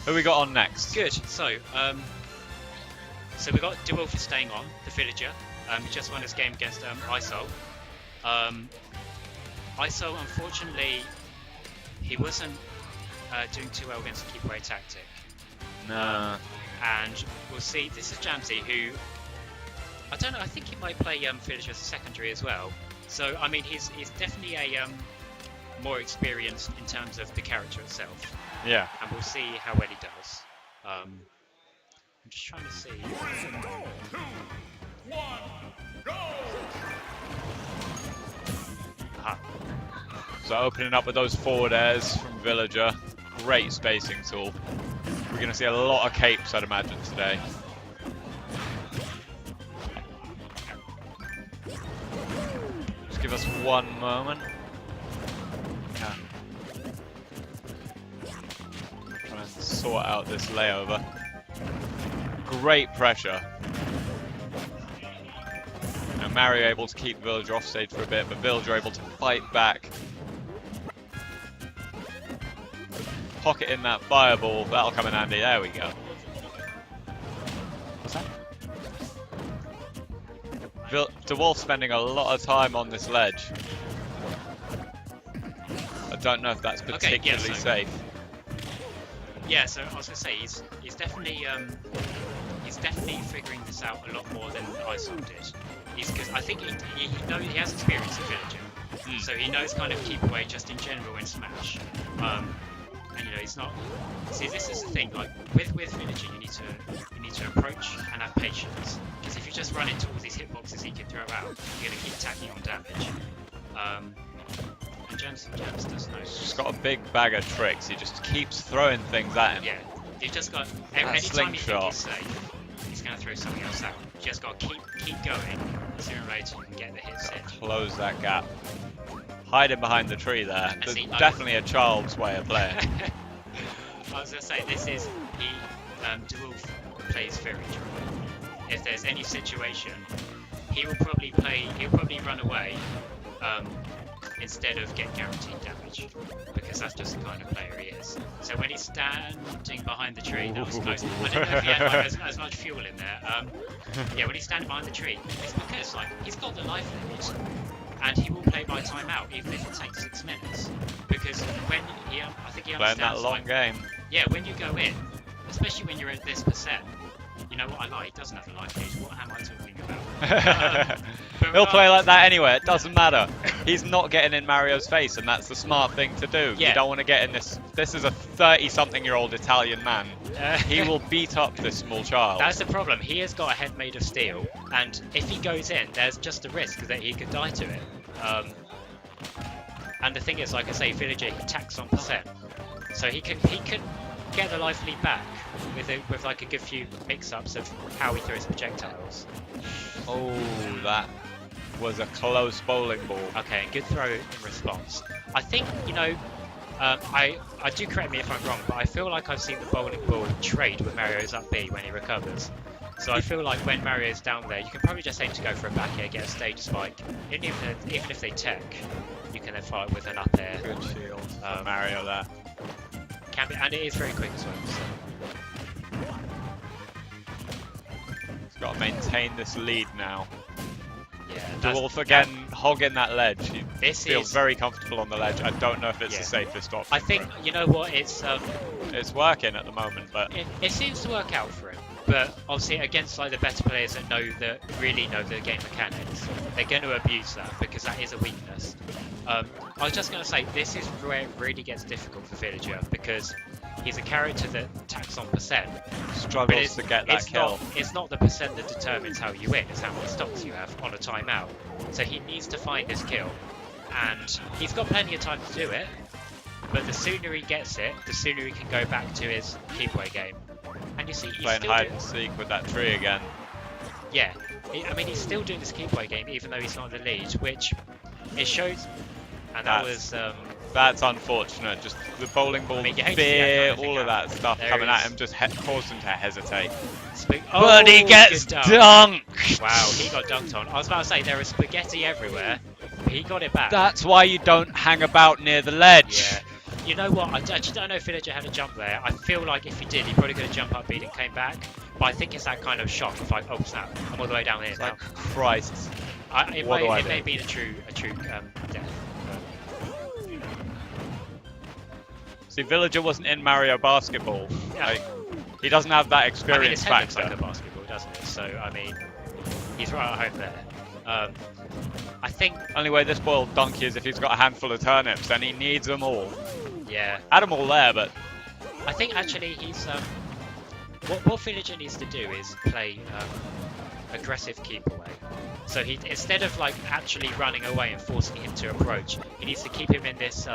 Who we got on next? Good. So we got DeWolfe staying on, the villager. He just won his game against ISO. ISO, unfortunately, he wasn't doing too well against the keep away tactic. No. And we'll see. This is Jamz, who I don't know. I think he might play villager as a secondary as well. So I mean, he's definitely a more experienced in terms of the character itself. Yeah. And we'll see how well he does. I'm just trying to see. 3, 2, 1, go! Aha. So opening up with those forward airs from Villager. Great spacing tool. We're going to see a lot of capes, I'd imagine, today. Just give us one moment. Yeah. Try and sort out this layover. Great pressure. Now Mario able to keep Villager off stage for a bit, but Villager able to fight back. Pocket in that fireball, that'll come in handy. There we go. What's that? DeWolfe spending a lot of time on this ledge. I don't know if that's particularly safe. Yeah, so I was gonna say he's definitely figuring this out a lot more than ISO did. Because I think he knows he has experience in Villager, so he knows kind of keep away just in general in Smash. And you know, he's not. See, this is the thing. Like with Villager, you need to approach and have patience. Because if you just run into all these hitboxes he can throw out, you're gonna keep tacking on damage. And Jamz does know. He's just got a big bag of tricks. He just keeps throwing things at him. Yeah, you've just got anytime you think he's safe, he's gonna throw something else out. You just got to keep going. Sooner or later you can get the hits in. Close that gap. Hiding behind the tree there. There's definitely a child's way of playing. I was gonna say DeWolfe plays very dry. If there's any situation, he'll probably run away instead of get guaranteed damage, because that's just the kind of player he is. So when he's standing behind the tree, that was close. I don't know if he had as much fuel in there. Yeah, when he's standing behind the tree, it's because he's got the life limit. And he will play by timeout, even if it takes 6 minutes. Because when I think he understands playing that long game. Yeah, when you go in, especially when you're at this percent, you know what I like? He doesn't have a life gauge. What am I talking about? He'll play like that anyway. It doesn't matter. He's not getting in Mario's face, and that's the smart thing to do. Yeah. You don't want to get in this. This is a 30-something-year-old Italian man. He will beat up this small child. That's the problem. He has got a head made of steel, and if he goes in, there's just a risk that he could die to it. And the thing is, like I say, Villager he tacks on percent, so he could get the life lead back with like a good few mix-ups of how he throws projectiles. Oh, that was a close bowling ball. Okay, good throw in response. I think, you know, I do, correct me if I'm wrong, but I feel like I've seen the bowling ball trade with Mario's up B when he recovers. So I feel like when Mario's down there, you can probably just aim to go for a back air, get a stage spike. Even if they tech, you can then fight with an up air. Good shield. Mario there. Can be, and it is very quick as well. So. He's got to maintain this lead now. Yeah, DeWolfe again hogging that ledge. He feels very comfortable on the ledge. I don't know if it's the safest option. I think, you know what, it's working at the moment, but it seems to work out for him. But obviously against like the better players that really know the game mechanics, they're going to abuse that because that is a weakness. I was just going to say, this is where it really gets difficult for Villager, because he's a character that tacks on percent. Struggles to get that kill. It's not the percent that determines how you win, it's how many stocks you have on a timeout. So he needs to find his kill, and he's got plenty of time to do it, but the sooner he gets it, the sooner he can go back to his keep away game. And you see, he's playing hide and seek with that tree again. Yeah, I mean, he's still doing this keep away game even though he's not in the lead, which it shows. And that's unfortunate. Just the bowling ball, fear, all of that stuff coming at him just caused him to hesitate. But he gets dunked! Wow, he got dunked on. I was about to say, there is spaghetti everywhere. He got it back. That's why you don't hang about near the ledge. Yeah. You know what? I actually don't know if Villager had a jump there. I feel like if he did, he probably could have jumped up, beat and came back. But I think it's that kind of shock of like, oh snap, I'm all the way down here now. Like, Christ. It What do I may do? have been a true death. See, Villager wasn't in Mario Basketball. Yeah. Like, he doesn't have that I mean, experience his head looks factor. like a basketball, doesn't it? So, I mean, he's right at home there. I think, Only way this boy will dunk you is if he's got a handful of turnips, and he needs them all. yeah, Had them all there, but I think actually he's what Villager needs to do is play aggressive keep away. So he, instead of like actually running away and forcing him to approach, he needs to keep him in this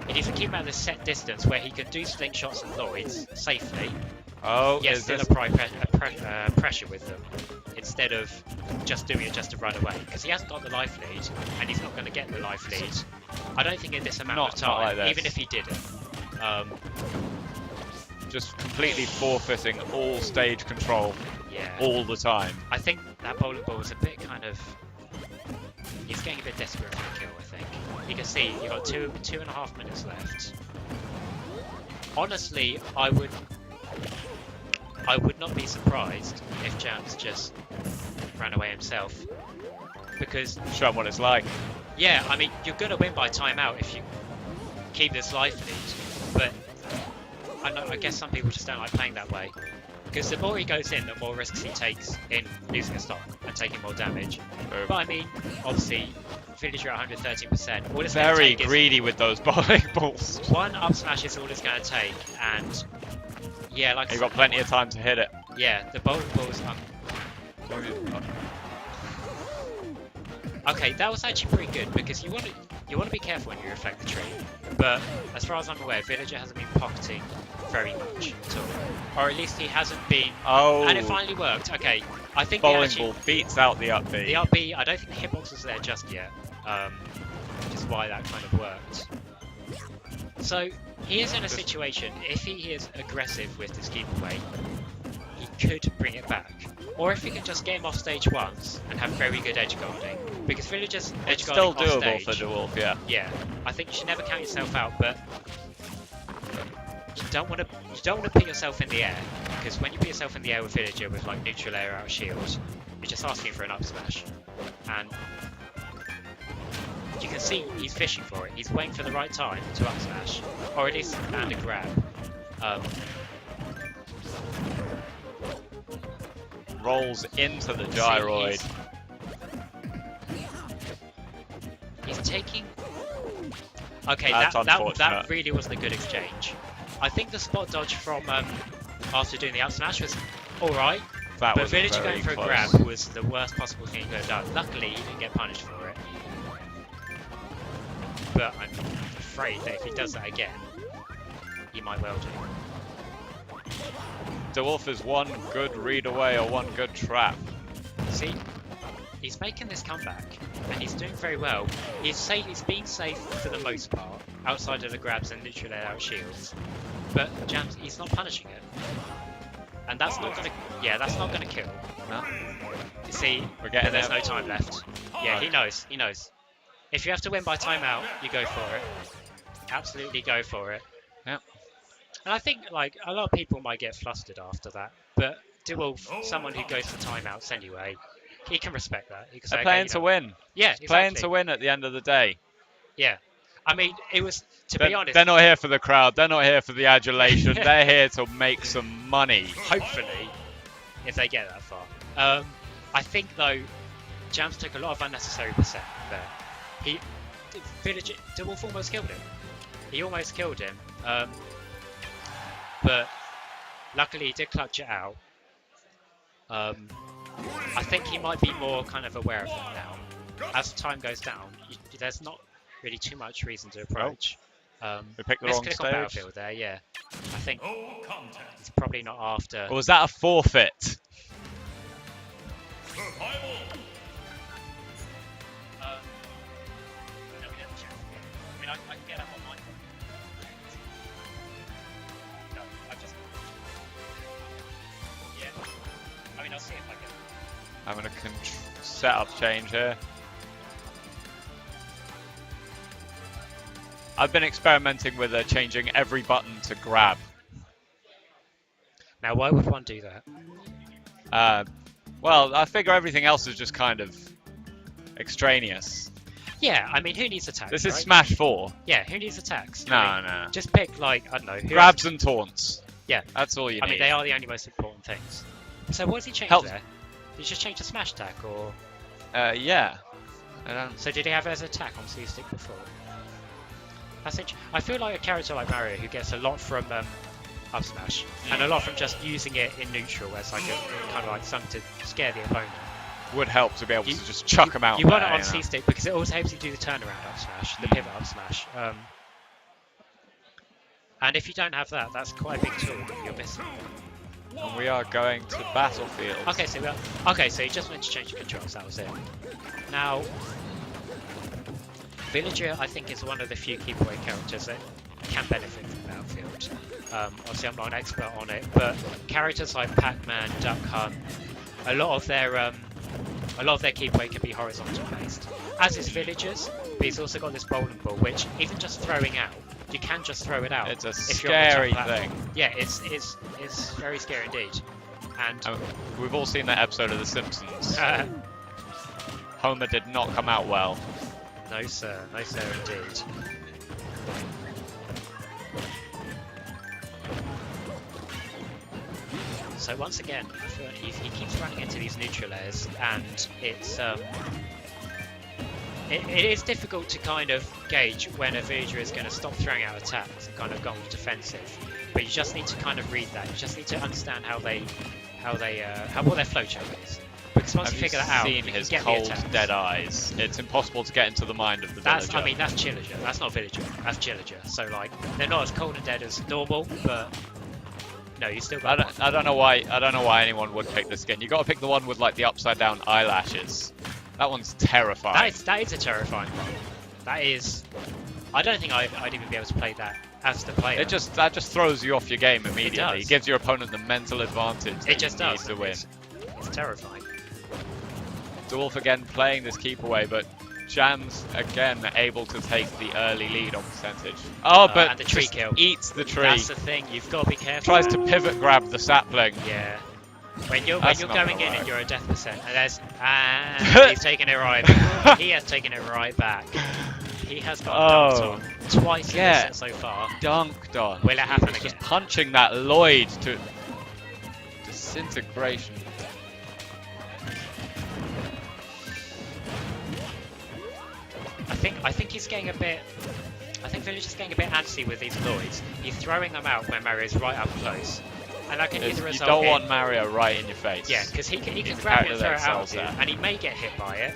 he needs to keep him at this set distance where he can do slingshots and Lloyds safely, oh, yet is still this... apply pressure with them, instead of just doing it just to run away, because he hasn't got the life lead and he's not going to get the life lead. I don't think in this amount of Not time, like this. even if he didn't. just completely forfeiting all stage control Yeah. all the time. I think that bowling ball was a bit kind of. He's getting a bit desperate for the kill, I think. You can see you've got 2.5 minutes left. Honestly, I would not be surprised if Jamz just ran away himself. Because, Show him what it's like. yeah, I mean, you're going to win by timeout if you keep this life lead. But I guess some people just don't like playing that way. Because the more he goes in, the more risks he takes in losing a stock and taking more damage. But I mean, obviously, Villager at 113%. All it's going to Very take greedy with those bowling balls. is one up smash is all it's going to take, and yeah, like I You've said, got plenty of time to hit it. yeah, the bowling balls. Okay, that was actually pretty good because you want to be careful when you reflect the tree. But as far as I'm aware, Villager hasn't been pocketing very much at all, or at least he hasn't been. Oh, And it finally worked. Okay, I think he bowling actually, ball beats out the up the B. up B. I don't think the hitbox was there just yet, which is why that kind of worked. So he is in a situation. If he is aggressive with his keep away, he could bring it back. Or if he can just get him off stage once and have very good edge guarding, because Villager's edge It's still guarding off doable stage. for DeWolfe, yeah. Yeah, I think you should never count yourself out, but you don't want to put yourself in the air, because when you put yourself in the air with Villager with like neutral air out of shield, you're just asking for an up smash, and you can see he's fishing for it. He's waiting for the right time to up smash, or at least land a grab. Rolls into the gyroid. He's taking. Okay, That's that unfortunate. really wasn't a good exchange. I think the spot dodge from after doing the up smash was all right, That but was Villager very going for close. a grab was the worst possible thing he could have done. Luckily, he didn't get punished for it. But I'm afraid that if he does that again, he might well do. DeWolfe is one good read away or one good trap. See, he's making this comeback, and he's doing very well. He's been safe for the most part, outside of the grabs and neutral air out shields. But Jamz, he's not punishing it, and that's not gonna kill. No. You see, We're getting there's there. no time left. Yeah, he knows. He knows. If you have to win by timeout, you go for it. Absolutely go for it. Yep. And I think like a lot of people might get flustered after that, but DeWolfe, someone who goes for timeouts anyway, he can respect that. He can say, They're okay, playing you to know, win. Yeah, Playing exactly. to win at the end of the day. Yeah. I mean, it was, to be honest, They're not here for the crowd. They're not here for the adulation. They're here to make some money. hopefully, if they get that far. I think, though, Jamz took a lot of unnecessary percent there. DeWolfe almost killed him. He almost killed him. But luckily, he did clutch it out. I think he might be more kind of aware of it now. As time goes down, there's not really too much reason to approach. We picked the Let's wrong click on stage. Battlefield there, yeah. I think No contest. he's probably not after. Or was that a forfeit? Survival. Let me check. I mean, I can get up on my phone. No, I've just. Yeah. I mean, I'll see if I can. I'm going to setup change here. I've been experimenting with changing every button to grab. Now, why would one do that? Well, I figure everything else is just kind of extraneous. Yeah, I mean, who needs attacks? This is right? Smash 4. Yeah, who needs attacks? No, I mean, no. Just pick, like, I don't know. Who Grabs and taunts. Yeah. That's all you need. I mean, they are the only most important things. So what has he changed Helps. there? Did he just change the smash attack, or...? Yeah. I don't... So did he have it as attack on C-Stick before? I feel like a character like Mario who gets a lot from up smash, and a lot from just using it in neutral as like a kind of like something to scare the opponent. Would help to be able to just chuck them out. You want it there, on C-Stick because it also helps you do the turnaround up smash, the pivot up smash. And if you don't have that, that's quite a big tool that you're missing. And we are going to Battlefield. Okay, so you just wanted to change the controls, that was it. Now, Villager, I think, is one of the few keep-away characters that can benefit from Battlefield. Obviously, I'm not an expert on it, but characters like Pac-Man, Duck Hunt, a lot of their keep-away can be horizontal based. As is Villagers, but he's also got this bowling ball, which even just throwing out, you can just throw it out. It's a if you're on the top scary platform. thing. Yeah, it's very scary indeed. And we've all seen that episode of The Simpsons. Homer did not come out well. No sir indeed. So once again, I feel like he keeps running into these neutral layers, and it's it is difficult to kind of gauge when a villager is going to stop throwing out attacks and kind of go on the defensive. But you just need to kind of read that. You just need to understand what their flowchart is. Because once you figure that out, you seen can his get cold, the attacks. dead eyes. It's impossible to get into the mind of the villager. I mean, that's Chillager. That's not Villager. That's Chillager. So like, they're not as cold and dead as normal, but no, you still got. I don't know why anyone would pick this skin. You got to pick the one with like the upside down eyelashes. That one's terrifying. That is a terrifying one. That is. I don't think I'd even be able to play that as the player. That just throws you off your game immediately. It does. Gives your opponent the mental advantage. It just does to win. It's terrifying. DeWolfe again playing this keep away, but Jamz again able to take the early lead on percentage. Oh, but and the tree kill eats the tree. That's the thing. You've got to be careful. Tries to pivot grab the sapling. Yeah. When you're That's going in right. and you're a death percent, and he's taking it right back. He has taken it right back. He has got dunked on twice in this set so far. Dunked on. Will it happen He's again? just punching that Lloyd to disintegration. I think he's getting a bit. I think Villager's getting a bit antsy with these Lloyds. He's throwing them out when Mario's right up close, and that can either You result don't in, want Mario right in your face. Yeah, because he can He's grab it character and throw that it out sells of you, that. and he may get hit by it,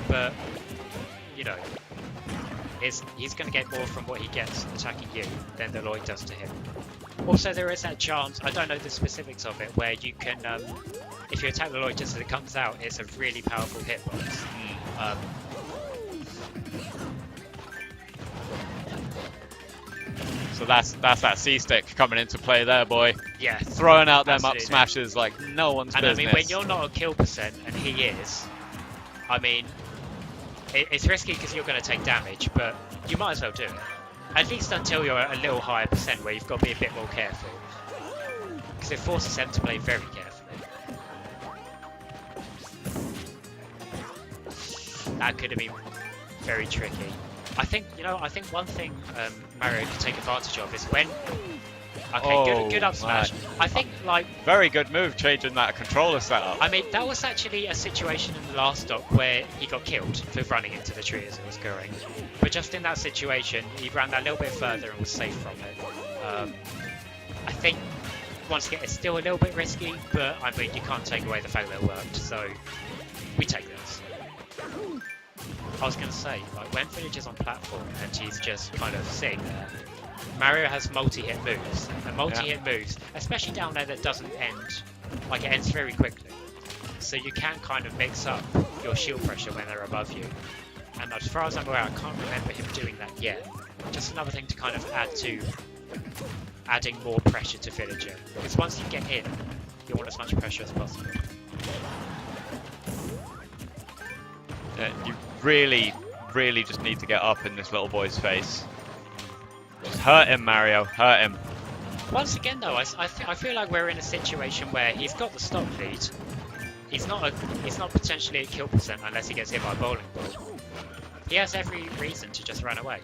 but you know, he's going to get more from what he gets attacking you than the Lloyd does to him. Also, there is that chance, I don't know the specifics of it, where you can, if you attack the Lloyd just as it comes out, it's a really powerful hitbox. So that's that C-stick coming into play there, boy. Yeah. Throwing out them up Absolutely. smashes like no one's And business. I mean, when you're not a kill percent, and he is, I mean, it's risky because you're going to take damage, but you might as well do it. At least until you're a little higher percent, where you've got to be a bit more careful. Because it forces them to play very carefully. That could have been very tricky. I think one thing Mario can take advantage of is when. Okay, good up smash. Man. I think like. Very good move changing that controller setup. I mean, that was actually a situation in the last stock where he got killed for running into the tree as it was going. But just in that situation, he ran that little bit further and was safe from it. I think, once again, it's still a little bit risky, but I mean, you can't take away the fact that it worked, so we take this. I was going to say, like, when Villager's on platform and he's just kind of sitting there, Mario has multi-hit moves, and multi-hit moves, especially down there that doesn't end, like it ends very quickly. So you can kind of mix up your shield pressure when they're above you. And as far as I'm aware, I can't remember him doing that yet. Just another thing to kind of add to adding more pressure to Villager. Because once you get in, you want as much pressure as possible. You really just need to get up in this little boy's face. Hurt him, Mario. Hurt him. Once again, though, I feel like we're in a situation where he's got the stop lead. He's not potentially at kill percent unless he gets hit by a bowling ball. He has every reason to just run away.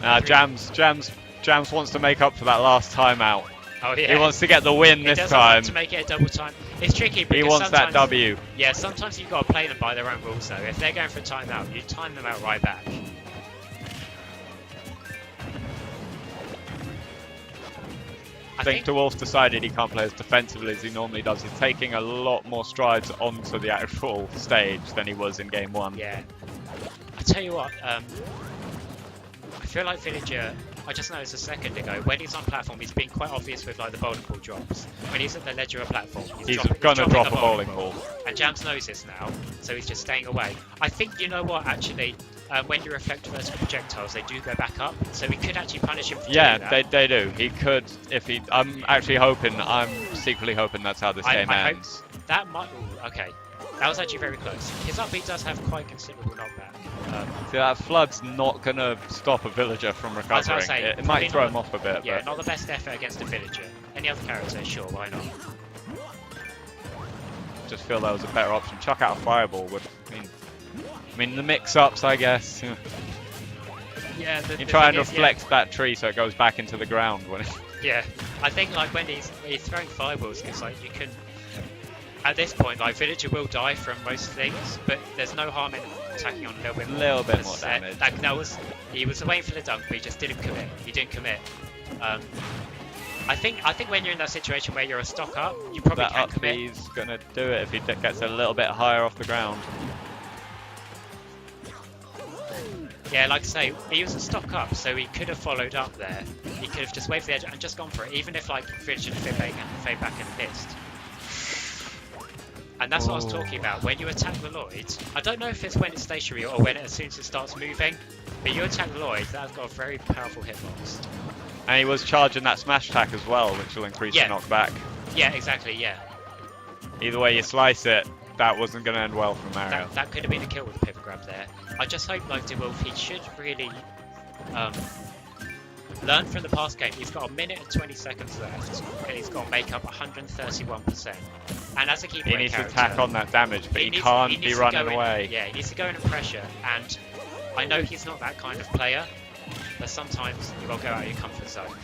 Jamz wants to make up for that last timeout. Oh yeah. He wants to get the win this time. To make it a double time. It's tricky because He wants that W. Yeah, sometimes you've got to play them by their own rules though. If they're going for a timeout, you time them out right back. I think DeWolfe decided he can't play as defensively as he normally does. He's taking a lot more strides onto the actual stage than he was in game 1. Yeah. I tell you what, I feel like Villager, I just noticed a second ago, when he's on platform, he's being quite obvious with like the bowling ball drops. When he's at the ledge of a platform, he's gonna drop a bowling ball. And Jamz knows this now, so he's just staying away. I think, you know what, actually, when you reflect vertical projectiles, they do go back up, so we could actually punish him for doing that. Yeah, they do. He could, if he... I'm secretly hoping that's how this game ends. That might... Ooh, okay. That was actually very close. His up B does have quite considerable knockback. See, that flood's not going to stop a villager from recovering. It might throw him off a bit. Yeah, but... not the best effort against a villager. Any other character, sure, why not? Just feel that was a better option. Chuck out a fireball would... I mean, the mix-ups, I guess. Yeah, you try and reflect that tree so it goes back into the ground when it... Yeah, I think like when he's throwing fireballs, it's like you can... At this point, like Villager will die from most things, but there's no harm in attacking on a little bit more damage. Like he was waiting for the dunk, but he just didn't commit. He didn't commit. I think when you're in that situation where you're a stock up, you probably can commit. He's gonna do it if he gets a little bit higher off the ground. Yeah, like I say, he was a stock up, so he could have followed up there. He could have just waved the edge and just gone for it, even if like Villager fade back and missed. And that's what I was talking about. When you attack the Lloyd, I don't know if it's when it's stationary or when as soon as it starts moving, but you attack the Lloyd, that's got a very powerful hitbox. And he was charging that smash attack as well, which will increase the knockback. Yeah, exactly, yeah. Either way you slice it, that wasn't going to end well for Mario. That could have been a kill with the pivot grab there. I just hope, like DeWolfe, he should really learn from the past game. He's got a minute and 20 seconds left, and he's got to make up 131%. And as a keeper, he needs to tack on that damage, but he can't be running away. Yeah, he needs to go in and pressure. And I know he's not that kind of player, but sometimes you got to go out of your comfort zone,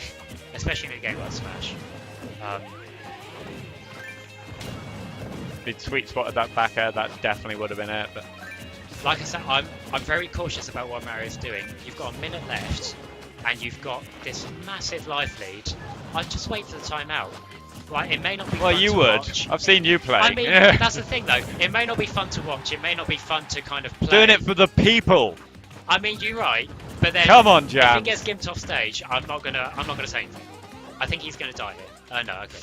especially in a game like Smash. If he'd sweet spotted that back air, that definitely would have been it. But like I said, I'm very cautious about what Mario's doing. You've got a minute left, and you've got this massive life lead. I'd just wait for the timeout. Like, it may not be fun to watch. I've seen you play. I mean, that's the thing though. It may not be fun to watch. It may not be fun to kind of play. Doing it for the people. I mean, you're right. But then, come on, Jamz. If he gets gimped off stage, I'm not gonna say anything. I think he's gonna die here. No, okay.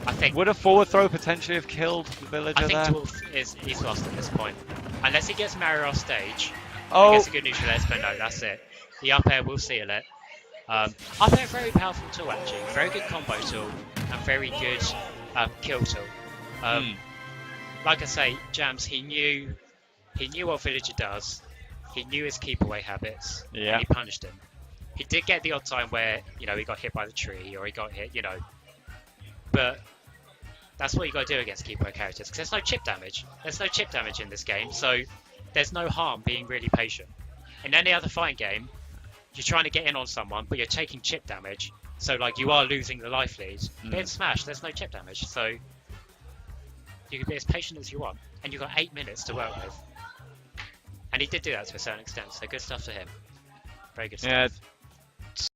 I think. Would a forward throw potentially have killed the villager there? I think DeWolfe he's lost at this point. Unless he gets Mario off stage. Oh. He gets a good neutral edge, but no, that's it. The up air will seal it. Up air, very powerful tool actually. Very good combo tool and very good kill tool. Like I say, Jamz, he knew what Villager does. He knew his keep away habits. Yeah. And he punished him. He did get the odd time where he got hit by the tree or he got hit, but that's what you got to do against keep away characters because there's no chip damage. There's no chip damage in this game, so there's no harm being really patient. In any other fighting game, you're trying to get in on someone, but you're taking chip damage, so like you are losing the life lead. But in Smash, there's no chip damage, so you can be as patient as you want, and you've got 8 minutes to work with. And he did do that to a certain extent, so good stuff to him. Very good stuff. Yeah,